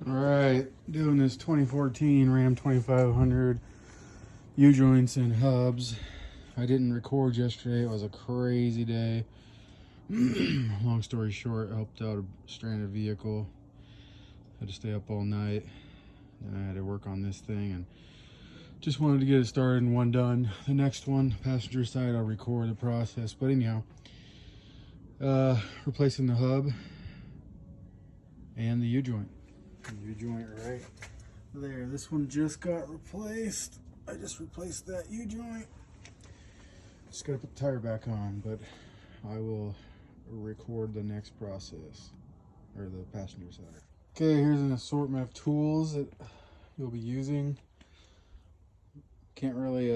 All right, doing this 2014 Ram 2500 U-joints and hubs. I didn't record yesterday. It was a crazy day. Long story short, I helped out a stranded vehicle. Had to stay up all night. Then I had to work on this thing and just wanted to get it started and one done. The next one, passenger side, I'll record the process. But anyhow, replacing the hub and the U-joint. U-joint right there. This one just got replaced. I just replaced that U-joint. Just gotta put the tire back on, but I will record the next process, or the passenger side. Okay, here's an assortment of tools that you'll be using. Can't really,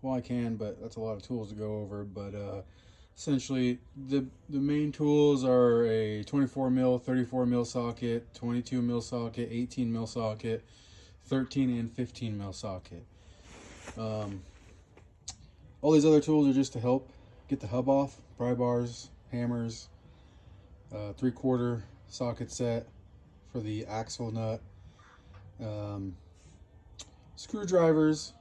well I can, but that's a lot of tools to go over. But essentially, the main tools are a 24 mil, 34 mil socket, 22 mil socket, 18 mil socket, 13 and 15 mil socket. All these other tools are just to help get the hub off. Pry bars, hammers, 3/4 socket set for the axle nut, screwdrivers,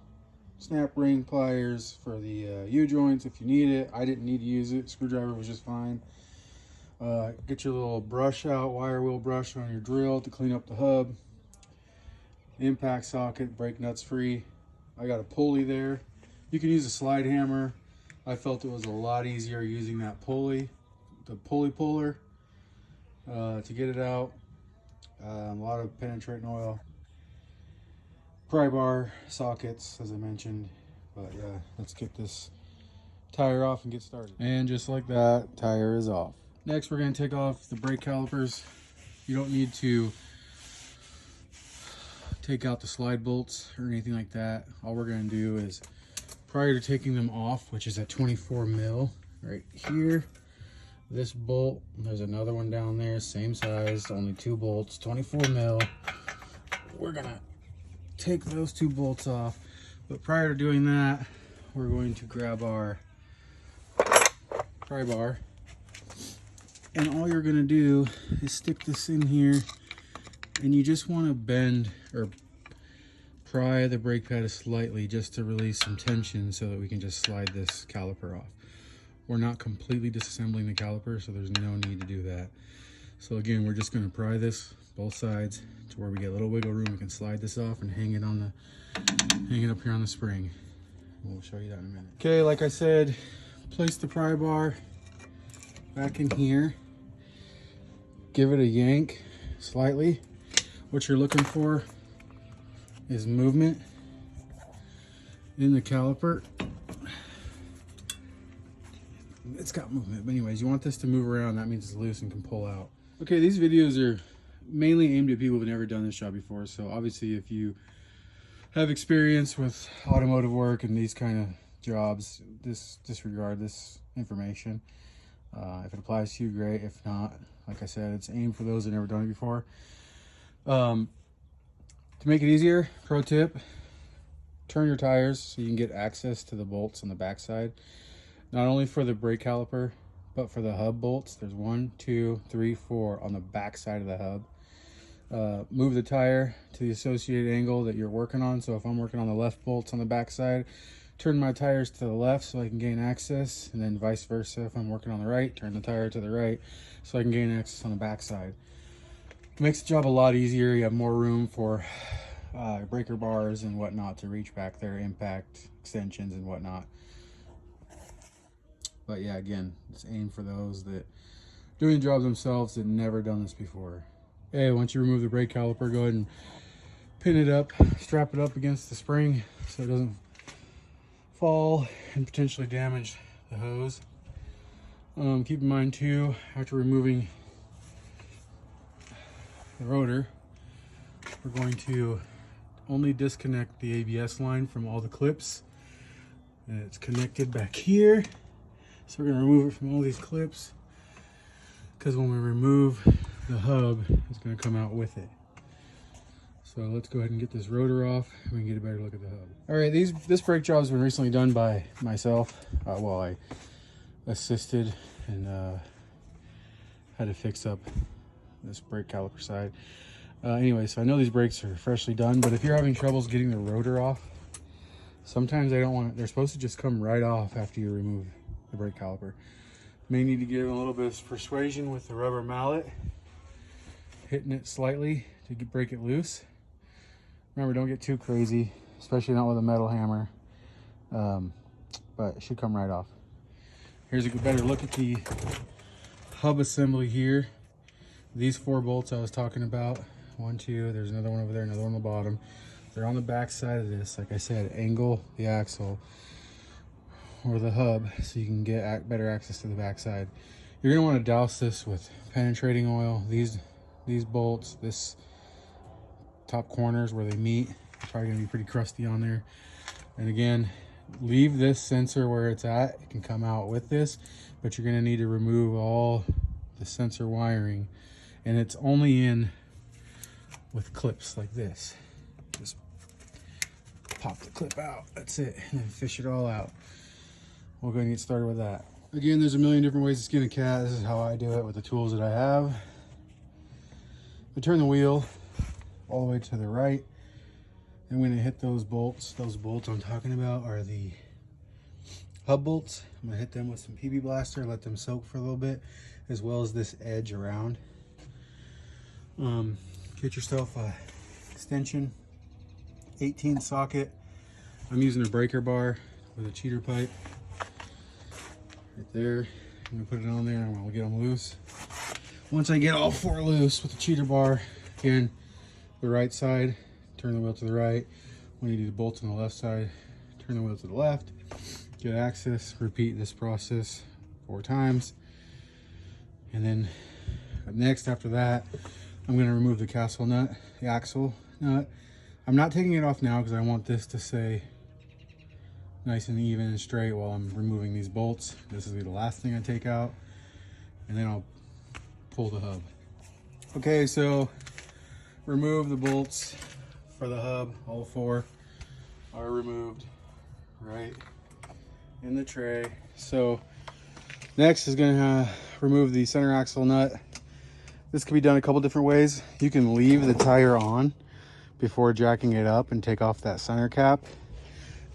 snap ring pliers for the U-joints if you need it. I didn't need to use it. Screwdriver was just fine. Get your little brush out, wire wheel brush on your drill to clean up the hub. Impact socket, brake nuts free. I got a pulley there. You can use a slide hammer. I felt it was a lot easier using that pulley, the pulley puller, to get it out. A lot of penetrating oil. Pry bar sockets, as I mentioned. But yeah, let's get this tire off and get started. And just like that, tire is off. Next, we're going to take off the brake calipers. You don't need to take out the slide bolts or anything like that. All we're going to do is, prior to taking them off, which is at 24 mil right here, this bolt, there's another one down there, same size, only 2 bolts, 24 mil. We're going to take those 2 bolts off, but prior to doing that, we're going to grab our pry bar, and all you're going to do is stick this in here, and you just want to bend or pry the brake pad slightly just to release some tension so that we can just slide this caliper off. We're not completely disassembling the caliper, so there's no need to do that. So again, we're just going to pry this both sides to where we get a little wiggle room. We can slide this off and hang it up here on the spring. We'll show you that in a minute. Okay, like I said, place the pry bar back in here. Give it a yank slightly. What you're looking for is movement in the caliper. It's got movement, but anyways, you want this to move around. That means it's loose and can pull out. Okay, these videos are mainly aimed at people who've never done this job before. So obviously, if you have experience with automotive work and these kind of jobs, disregard this information. If it applies to you, great. If not, like I said, it's aimed for those that have never done it before. To make it easier, pro tip, turn your tires so you can get access to the bolts on the backside. Not only for the brake caliper, but for the hub bolts. There's 1, 2, 3, 4 on the back side of the hub. Move the tire to the associated angle that you're working on. So if I'm working on the left bolts on the back side, turn my tires to the left so I can gain access, and then vice versa. If I'm working on the right, turn the tire to the right so I can gain access on the back side. It makes the job a lot easier. You have more room for breaker bars and whatnot to reach back there, impact extensions and whatnot. But yeah, again, it's aimed for those that doing the job themselves that never done this before. Hey, once you remove the brake caliper, go ahead and pin it up, strap it up against the spring so it doesn't fall and potentially damage the hose. Keep in mind too, after removing the rotor, we're going to only disconnect the ABS line from all the clips, and it's connected back here. So we're going to remove it from all these clips, because when we remove the hub, it's going to come out with it. So let's go ahead and get this rotor off and we can get a better look at the hub. All right, this brake job has been recently done by myself. Well, I assisted and had to fix up this brake caliper side. Anyway, so I know these brakes are freshly done, but if you're having troubles getting the rotor off, sometimes they don't want it. They're supposed to just come right off after you remove the brake caliper. May need to give a little bit of persuasion with the rubber mallet, hitting it slightly to break it loose. Remember, don't get too crazy, especially not with a metal hammer, but it should come right off. Here's a better look at the hub assembly here. These 4 bolts I was talking about, 1, 2, there's another one over there, another one on the bottom. They're on the back side of this. Like I said, angle the axle or the hub so you can get better access to the back side. You're gonna want to douse this with penetrating oil. These bolts, this top corners where they meet, probably gonna be pretty crusty on there. And again, leave this sensor where it's at. It can come out with this, but you're gonna need to remove all the sensor wiring, and it's only in with clips like this. Just pop the clip out, that's it, and then fish it all out. We'll go ahead and get started with that. Again, there's a million different ways to skin a cat. This is how I do it with the tools that I have. I turn the wheel all the way to the right, and when I hit those bolts I'm talking about are the hub bolts. I'm gonna hit them with some PB Blaster, let them soak for a little bit, as well as this edge around. Get yourself a extension 18 socket. I'm using a breaker bar with a cheater pipe right there. I'm gonna put it on there and I'm gonna get them loose. Once I get all 4 loose with the cheater bar, again, the right side, turn the wheel to the right. When you do the bolts on the left side, turn the wheel to the left. Get access, repeat this process 4 times. And then next after that, I'm gonna remove the axle nut. I'm not taking it off now because I want this to stay nice and even and straight while I'm removing these bolts. This will be the last thing I take out, and then I'll pull the hub. Okay, so remove the bolts for the hub. All 4 are removed right in the tray. So next is gonna remove the center axle nut. This can be done a couple different ways. You can leave the tire on before jacking it up and take off that center cap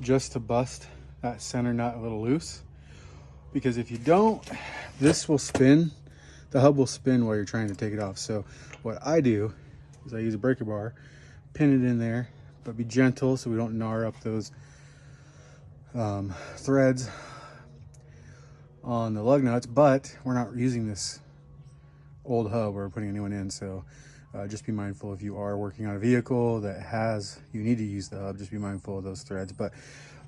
just to bust that center nut a little loose. Because if you don't, this will spin. The hub will spin while you're trying to take it off. So what I do is I use a breaker bar, pin it in there, but be gentle so we don't gnar up those threads on the lug nuts. But we're not using this old hub, we're putting a new one in, so just be mindful if you are working on a vehicle that you need to use the hub, just be mindful of those threads. But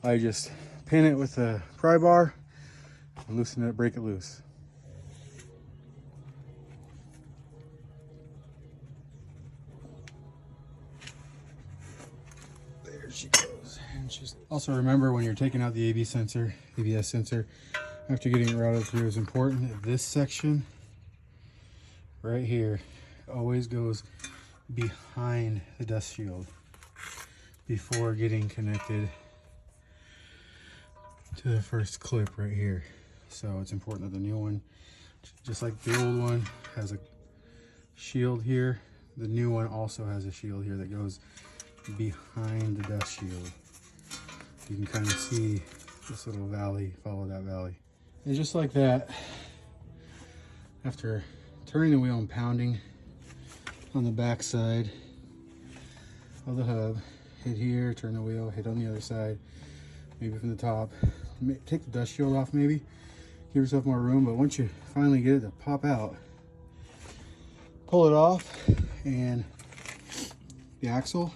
I just pin it with a pry bar, loosen it, break it loose. There she goes. And just also remember, when you're taking out the ABS sensor, after getting it routed through, it's important that this section right here always goes behind the dust shield before getting connected to the first clip right here. So it's important that the new one, just like the old one has a shield here, the new one also has a shield here that goes behind the dust shield. You can kind of see this little valley, follow that valley. And just like that, after turning the wheel and pounding on the back side of the hub, hit here, turn the wheel, hit on the other side, maybe from the top, take the dust shield off, maybe give yourself more room. But once you finally get it to pop out, pull it off, and the axle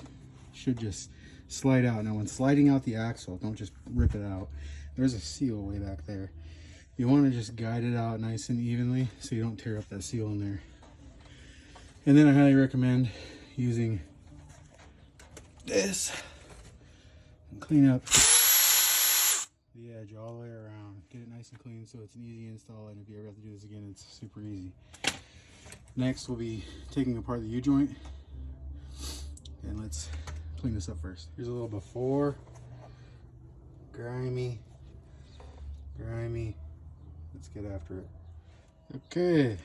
should just slide out. Now when sliding out the axle, don't just rip it out. There's a seal way back there. You want to just guide it out nice and evenly so you don't tear up that seal in there. And then I highly recommend using this and clean up the edge all the way around. Get it nice and clean so it's an easy install, and if you ever have to do this again, it's super easy. Next, we'll be taking apart the U-joint, and let's clean this up first. Here's a little before. Grimy. Let's get after it. Okay, a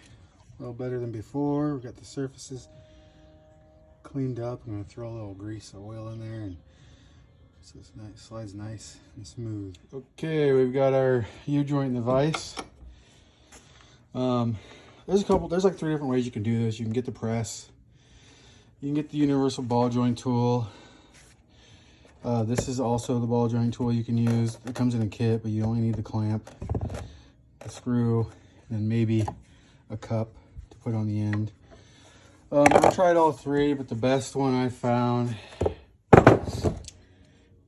little better than before. We've got the surfaces cleaned up. I'm gonna throw a little grease oil in there, and so it's nice, slides nice and smooth. Okay, we've got our U-joint in the vise. There's like 3 different ways you can do this. You can get the press, you can get the universal ball joint tool. This is also the ball joint tool you can use. It comes in a kit, but you only need the clamp, the screw, and maybe a cup to put on the end. I've tried all 3, but the best one I found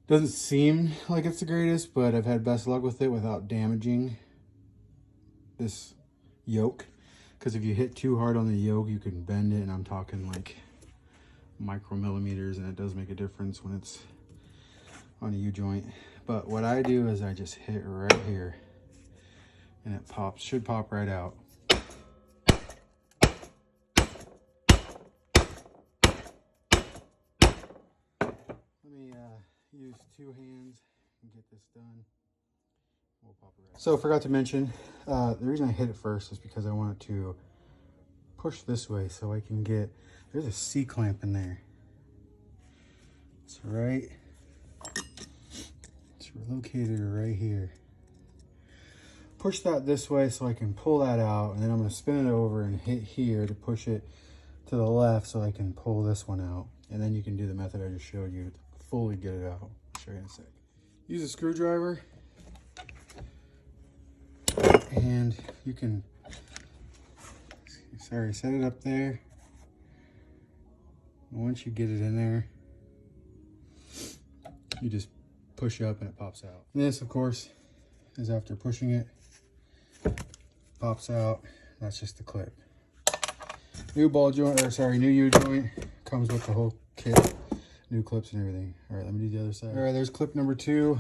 doesn't seem like it's the greatest, but I've had best luck with it without damaging this yoke. Because if you hit too hard on the yoke, you can bend it, and I'm talking like micromillimeters, and it does make a difference when it's on a U-joint. But what I do is I just hit right here, and it pops, should pop right out. Let me use 2 hands and get this done. We'll pop it right. So I forgot to mention, the reason I hit it first is because I want it to push this way so I can get, there's a C-clamp in there. It's right, it's located right here. Push that this way so I can pull that out, and then I'm going to spin it over and hit here to push it to the left so I can pull this one out. And then you can do the method I just showed you to fully get it out. I'll show you in a sec. Use a screwdriver, and you can, set it up there. And once you get it in there, you just push up and it pops out. And this, of course, is after pushing it, pops out. That's just the clip. New ball joint, or sorry, new U-joint comes with the whole kit, new clips and everything. All right, let me do the other side. All right, there's clip number 2.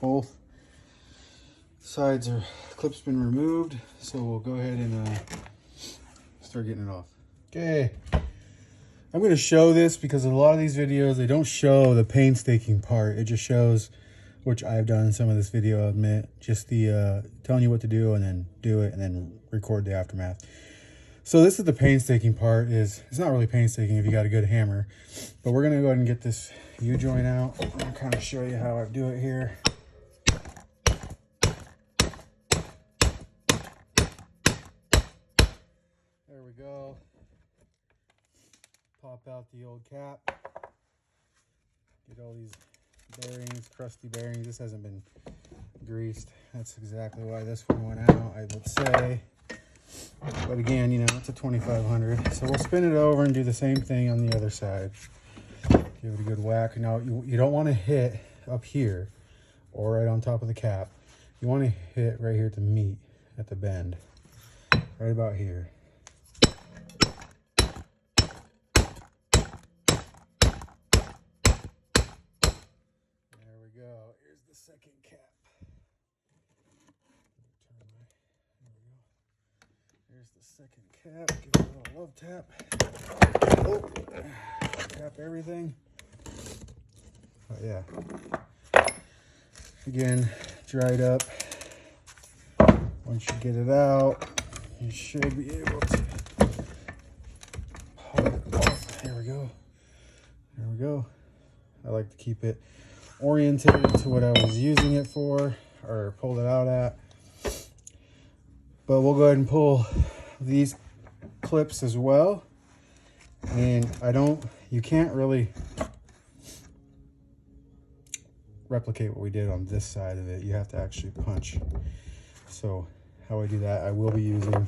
Both sides are, clip's been removed, so we'll go ahead and start getting it off. Okay, I'm going to show this because in a lot of these videos they don't show the painstaking part. It just shows, which I've done in some of this video, I admit, just the telling you what to do and then do it and then record the aftermath. So this is the painstaking part. It's not really painstaking if you got a good hammer, but we're going to go ahead and get this U-joint out. I'll kind of show you how I do it here. There we go. Pop out the old cap. Get all these bearings, crusty bearings. This hasn't been greased. That's exactly why this one went out, I would say. But again, you know, it's a 2500. So we'll spin it over and do the same thing on the other side. Give it a good whack. Now, you don't want to hit up here or right on top of the cap. You want to hit right here to meet at the bend. Right about here. There we go. Here's the second cap. Here's the second cap. Give it a little love tap. Oh, tap everything. Oh yeah. Again, dried up. Once you get it out, you should be able to pull it off. There we go. There we go. I like to keep it oriented to what I was using it for, or pulled it out at. But we'll go ahead and pull these clips as well. And you can't really replicate what we did on this side of it. You have to actually punch. So how I do that, I will be using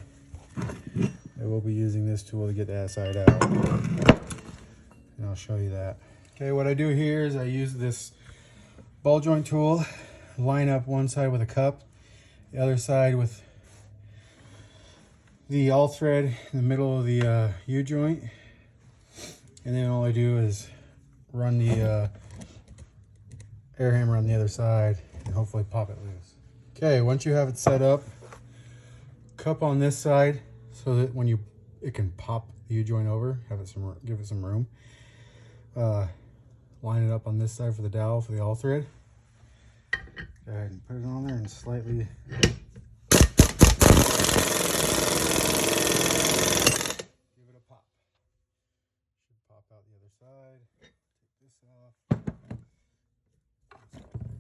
this tool to get that side out. And I'll show you that. Okay, what I do here is I use this ball joint tool, line up one side with a cup, the other side with the all thread in the middle of the U-joint, and then all I do is run the air hammer on the other side and hopefully pop it loose. Okay, once you have it set up, cup on this side so that when it can pop the U-joint over, give it some room. Line it up on this side for the dowel for the all thread. Go ahead and put it on there and slightly other side. Take this off.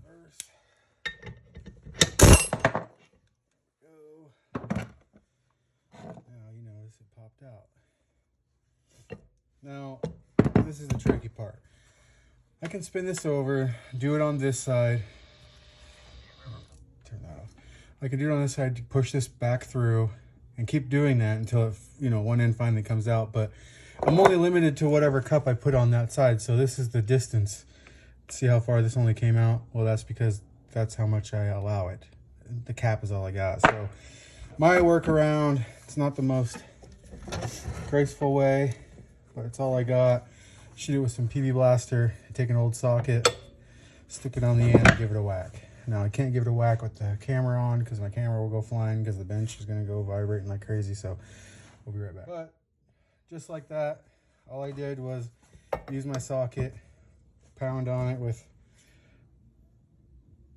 Reverse. Go. Now you notice it popped out. Now, this is the tricky part. I can spin this over, do it on this side. Turn that off. I can do it on this side, push this back through, and keep doing that until it, one end finally comes out. But I'm only limited to whatever cup I put on that side. So this is the distance. See how far this only came out? Well, that's because that's how much I allow it. The cap is all I got. So my workaround, it's not the most graceful way, but it's all I got. Shoot it with some PB Blaster, take an old socket, stick it on the end, and give it a whack. Now I can't give it a whack with the camera on because my camera will go flying because the bench is going to go vibrating like crazy. So we'll be right back. But just like that, all I did was use my socket, pound on it with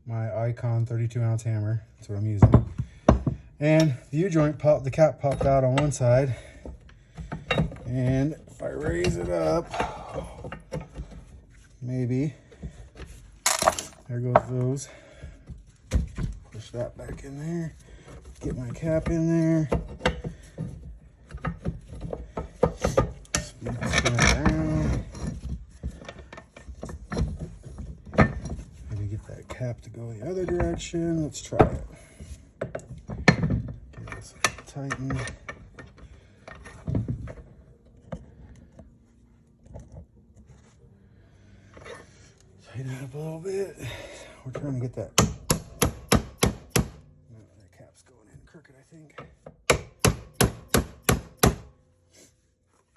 my Icon 32-ounce hammer. That's what I'm using. And the U-joint popped, the cap popped out on one side. And if I raise it up, maybe, there goes those. Push that back in there. Get my cap in there. Spin it around. Maybe get that cap to go the other direction. Let's try it. Get this tighten. Tighten it up a little bit. We're trying to get that. No, that cap's going in crooked, I think.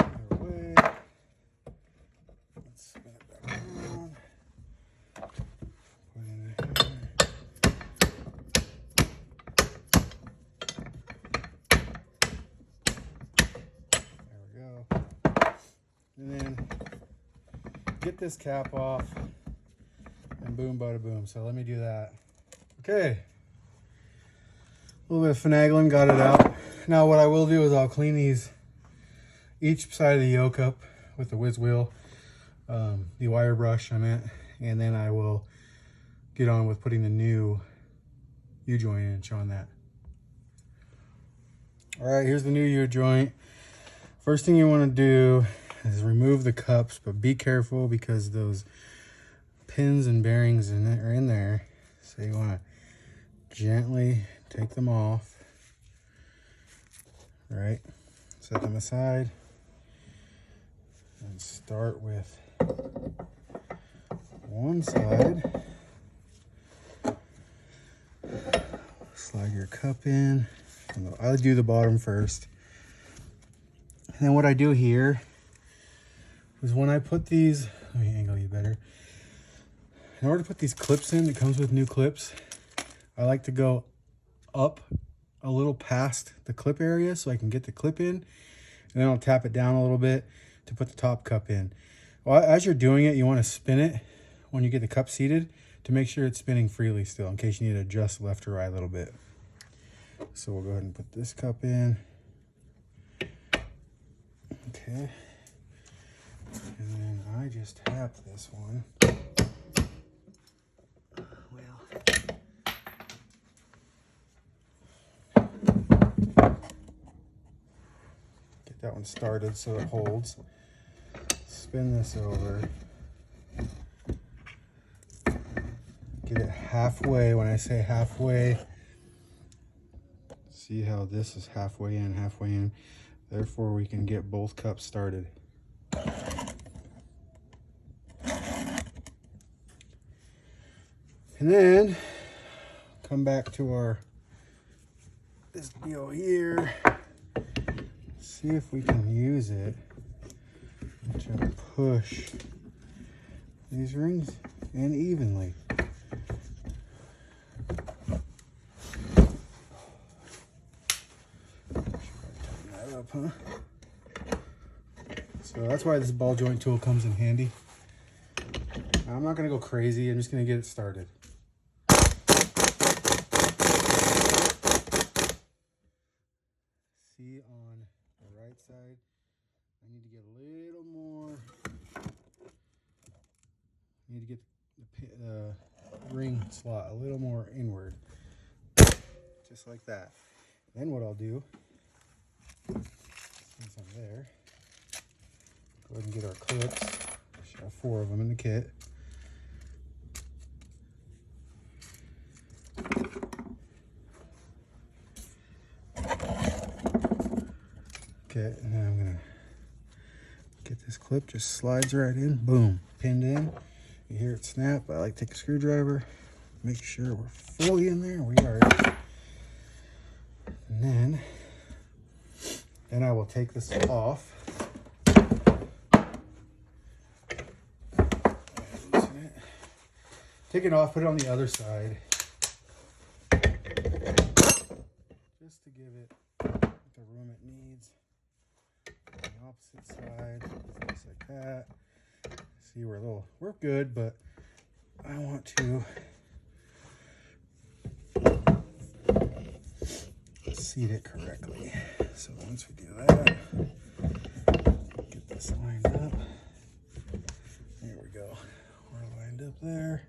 Other way. Let's spin it back around. Put it in there. There we go. And then get this cap off. And boom, bada boom. So let me do that. Okay. A little bit of finagling, got it out. Now what I will do is I'll clean these, each side of the yoke up with the whiz wheel, the wire brush I meant, and then I will get on with putting the new U-joint inch on that. All right, here's the new U-joint. First thing you want to do is remove the cups, but be careful because those pins and bearings are in there, so you want to gently take them off. Right, set them aside and start with one side. Slide your cup in. I do the bottom first, and then what I do here is when I put these, let me angle you better. In order to put these clips in, it comes with new clips. I like to go up a little past the clip area so I can get the clip in, and then I'll tap it down a little bit to put the top cup in. Well, as you're doing it, you want to spin it when you get the cup seated to make sure it's spinning freely still, in case you need to adjust left or right a little bit. So we'll go ahead and put this cup in. Okay. And then I just tap this one. That one started so it holds. Spin this over. Get it halfway. When I say halfway, see how this is halfway in, halfway in. Therefore, we can get both cups started. And then come back to this deal here. See if we can use it to push these rings in evenly. Tighten that up, huh? So that's why this ball joint tool comes in handy. Now, I'm not going to go crazy. I'm just going to get it started. See on the right side, I need to get a little more slot a little more inward, just like that. Then what I'll do, since I'm there, go ahead and get our clips. We should have 4 of them in the kit. Okay, and then I'm gonna get this clip, just slides right in, boom, pinned in. You hear it snap. I like to take a screwdriver, make sure we're fully in there. We are. And then I will take this off. Loosen it. Take it off, put it on the other side. Just to give it the room it needs. On the opposite side, just like that. See, we're good, but I want to seat it correctly. So once we do that, get this lined up. There we go. We're lined up there.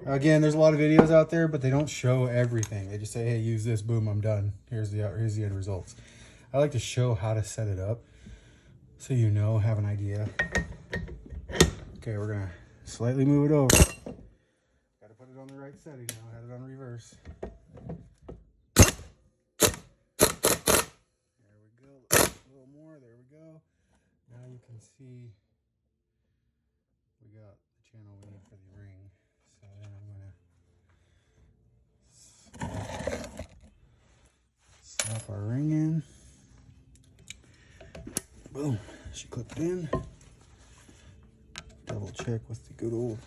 Again, there's a lot of videos out there, but they don't show everything. They just say, hey, use this, boom, I'm done. Here's the end results. I like to show how to set it up so you know, have an idea. Okay, we're gonna slightly move it over. Gotta put it on the right setting now. I had it on reverse. There we go. A little more. There we go. Now you can see we got the channel we need for the ring. So then I'm gonna slap our ring in. Boom. She clipped in. Double check with the good old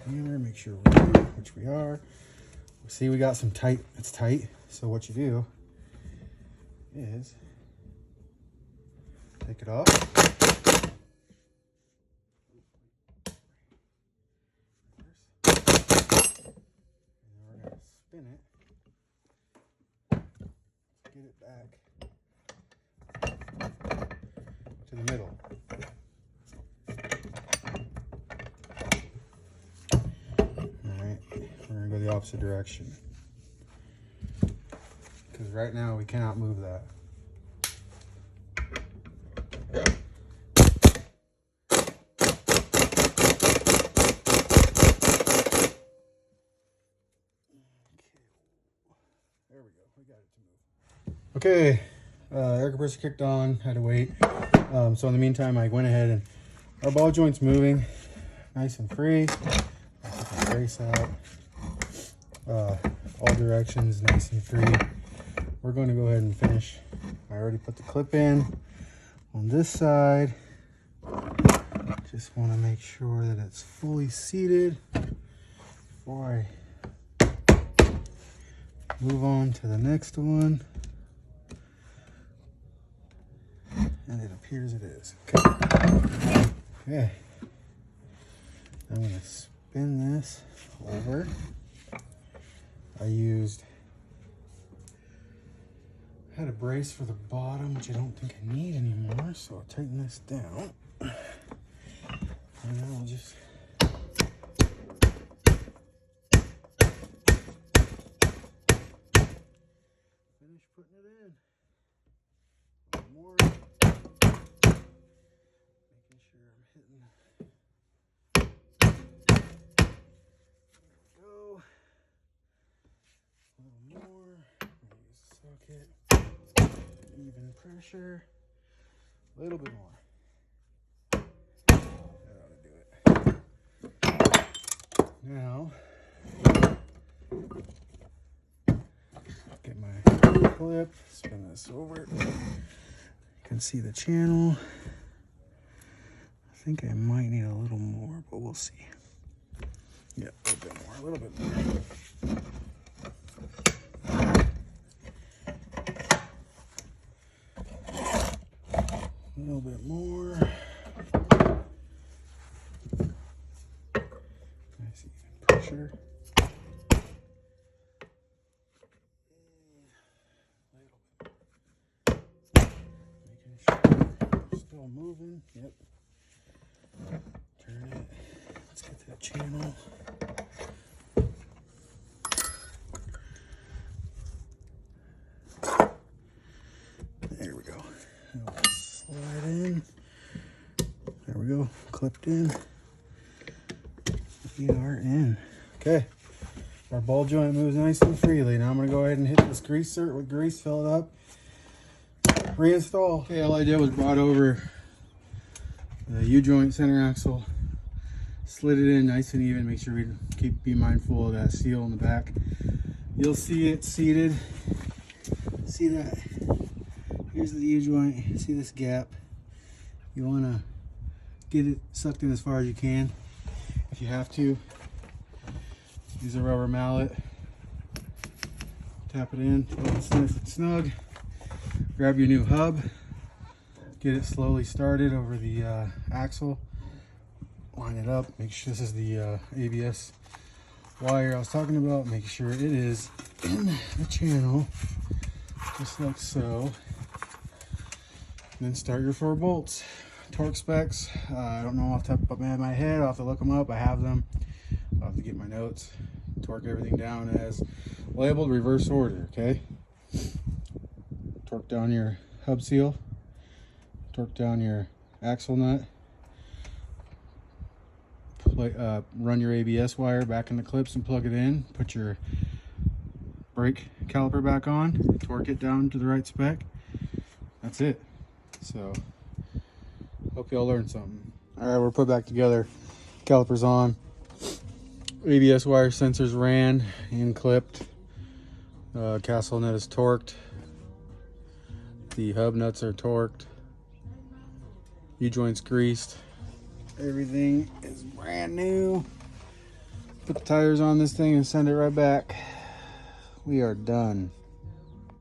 hammer, make sure we're in, which we are. See, we got some tight, it's tight. So what you do is take it off. And then we're gonna spin it. Get it back to the middle. The opposite direction, because right now we cannot move that. There we go. We got it to move. Okay, air compressor kicked on. Had to wait. So in the meantime, I went ahead and our ball joint's moving, nice and free. I took the brace out. All directions, nice and free. We're going to go ahead and finish. I already put the clip in on this side. Just want to make sure that it's fully seated before I move on to the next one. And it appears it is. Okay. Okay. I'm going to spin this over. I had a brace for the bottom, which I don't think I need anymore, so I'll tighten this down. And then I'll just finish putting it in. A little more. Making sure I'm hitting. There we go. A little more. Use the socket. Even pressure. A little bit more. That ought to do it. Now, get my clip, spin this over. You can see the channel. I think I might need a little more, but we'll see. Yeah, a little bit more, a little bit more. A little bit more. Nice even pressure. Making sure we're still moving. Yep. Turn it. Let's get that channel. There we go. Slide in. There we go. Clipped in. We are in. Okay. Our ball joint moves nice and freely. Now I'm going to go ahead and hit this greaser with grease, fill it up, reinstall. Okay, all I did was brought over the U-joint center axle, slid it in nice and even. Make sure we be mindful of that seal in the back. You'll see it seated. See that? Here's the U-joint. See this gap? You want to get it sucked in as far as you can. If you have to, use a rubber mallet, tap it in, nice and snug. Grab your new hub, get it slowly started over the axle, line it up, make sure this is the ABS wire I was talking about, make sure it is in the channel, just like so. And then start your 4 bolts. Torque specs, I don't know off the top of my head, I'll have to look them up. I have them, I'll have to get my notes. Torque everything down as labeled, reverse order, okay? Torque down your hub seal, torque down your axle nut, run your ABS wire back in the clips and plug it in, put your brake caliper back on, torque it down to the right spec. That's it. So hope y'all learned something. All right, we're put back together. Calipers on. ABS wire sensors ran and clipped. Castle nut is torqued. The hub nuts are torqued. U-joints greased. Everything is brand new. Put the tires on this thing and send it right back. We are done.